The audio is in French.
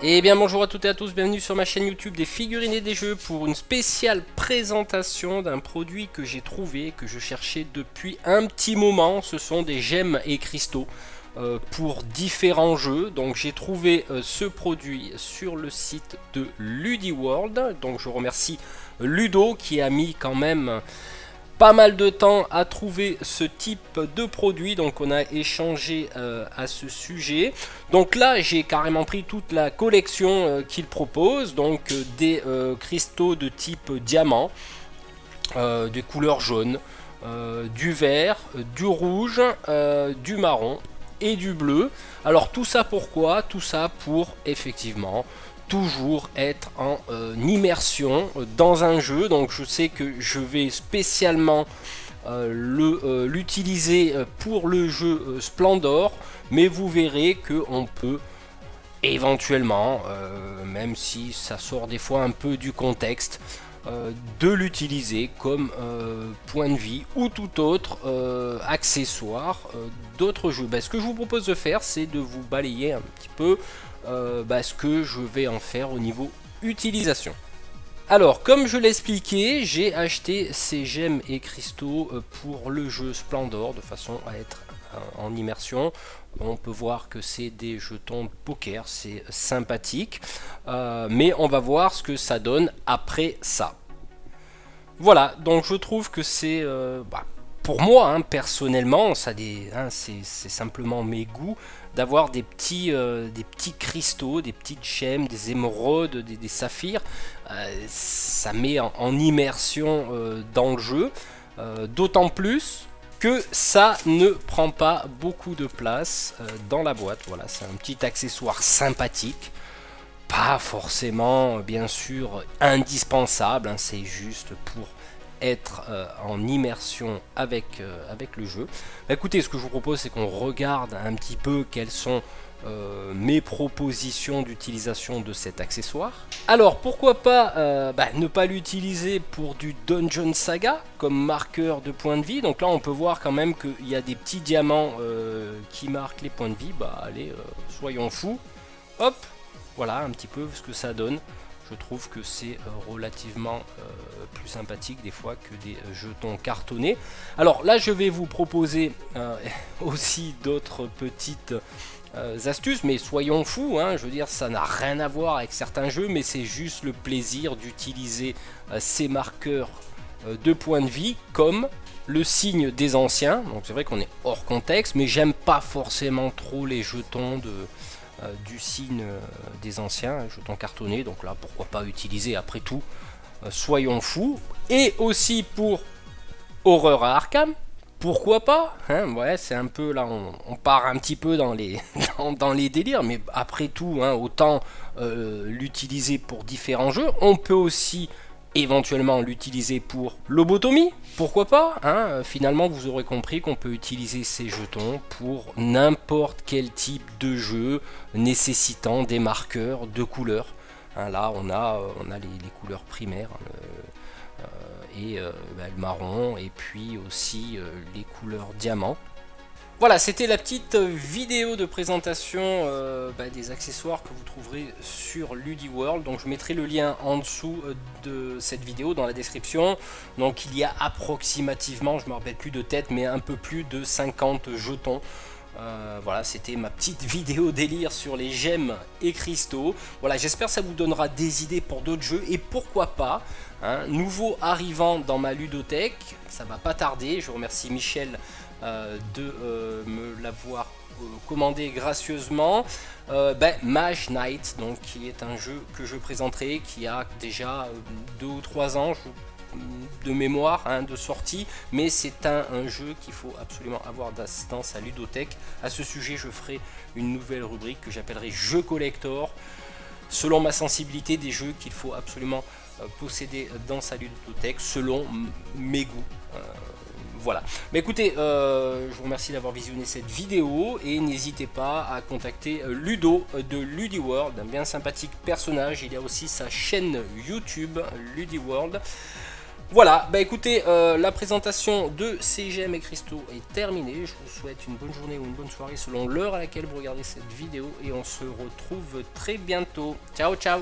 Et bien bonjour à toutes et à tous, bienvenue sur ma chaîne YouTube des figurines et des jeux pour une spéciale présentation d'un produit que j'ai trouvé, que je cherchais depuis un petit moment. Ce sont des gemmes et cristaux pour différents jeux. Donc j'ai trouvé ce produit sur le site de LudiWorld. Donc je remercie Ludo qui a mis quand même pas mal de temps à trouver ce type de produit, donc on a échangé à ce sujet. Donc là j'ai carrément pris toute la collection qu'il propose, donc des cristaux de type diamant, des couleurs jaunes, du vert, du rouge, du marron et du bleu. Alors tout ça pourquoi? Tout ça pour effectivement toujours être en immersion dans un jeu. Donc je sais que je vais spécialement l'utiliser pour le jeu Splendor, mais vous verrez que on peut éventuellement, même si ça sort des fois un peu du contexte, de l'utiliser comme point de vie ou tout autre accessoire d'autres jeux. Ce que je vous propose de faire, c'est de vous balayer un petit peu ce que je vais en faire au niveau utilisation. Alors, comme je l'expliquais, j'ai acheté ces gemmes et cristaux pour le jeu Splendor de façon à être en immersion. On peut voir que c'est des jetons de poker, c'est sympathique, mais on va voir ce que ça donne après ça. Voilà, donc je trouve que c'est pour moi, personnellement, c'est simplement mes goûts d'avoir des petits cristaux, des petites gemmes, des émeraudes, des saphirs. Ça met en immersion dans le jeu, d'autant plus que ça ne prend pas beaucoup de place dans la boîte. Voilà, c'est un petit accessoire sympathique. Pas forcément, bien sûr, indispensable, c'est juste pour être en immersion avec le jeu. Écoutez, ce que je vous propose, c'est qu'on regarde un petit peu quelles sont mes propositions d'utilisation de cet accessoire. Alors, pourquoi pas ne pas l'utiliser pour du Dungeon Saga comme marqueur de points de vie. Donc là, on peut voir quand même qu'il y a des petits diamants qui marquent les points de vie. Allez, soyons fous. Hop, voilà un petit peu ce que ça donne. Je trouve que c'est relativement plus sympathique des fois que des jetons cartonnés. Alors là, je vais vous proposer aussi d'autres petites astuces, mais soyons fous, je veux dire, ça n'a rien à voir avec certains jeux, mais c'est juste le plaisir d'utiliser ces marqueurs de points de vie comme le signe des anciens. Donc c'est vrai qu'on est hors contexte, mais j'aime pas forcément trop les jetons du signe des anciens, jetons cartonnés. Donc là, pourquoi pas utiliser, après tout, soyons fous. Et aussi pour Horreur à Arkham, pourquoi pas, ouais, c'est un peu là, on part un petit peu dans les dans les délires, mais après tout, autant l'utiliser pour différents jeux. On peut aussi éventuellement l'utiliser pour lobotomie, pourquoi pas, finalement vous aurez compris qu'on peut utiliser ces jetons pour n'importe quel type de jeu nécessitant des marqueurs de couleurs. Là on a les couleurs primaires, le marron, et puis aussi les couleurs diamant. Voilà, c'était la petite vidéo de présentation des accessoires que vous trouverez sur LudiWorld. Donc je mettrai le lien en dessous de cette vidéo dans la description. Donc il y a approximativement, je ne me rappelle plus de tête, mais un peu plus de 50 jetons. Voilà, c'était ma petite vidéo délire sur les gemmes et cristaux. Voilà, j'espère que ça vous donnera des idées pour d'autres jeux, et pourquoi pas nouveau arrivant dans ma ludothèque, ça va pas tarder. Je remercie Michel de me l'avoir commandé gracieusement. Mage Knight, donc qui est un jeu que je présenterai, qui a déjà 2 ou 3 ans de mémoire de sortie, mais c'est un jeu qu'il faut absolument avoir d'assistance à ludothèque. À ce sujet, je ferai une nouvelle rubrique que j'appellerai jeux collector, selon ma sensibilité, des jeux qu'il faut absolument posséder dans sa ludothèque selon mes goûts. Voilà. Mais écoutez, je vous remercie d'avoir visionné cette vidéo, et n'hésitez pas à contacter Ludo de LudiWorld, un bien sympathique personnage. Il y a aussi sa chaîne YouTube LudiWorld. Voilà, bah écoutez, la présentation de CGM et Christo est terminée. Je vous souhaite une bonne journée ou une bonne soirée selon l'heure à laquelle vous regardez cette vidéo et on se retrouve très bientôt. Ciao ciao.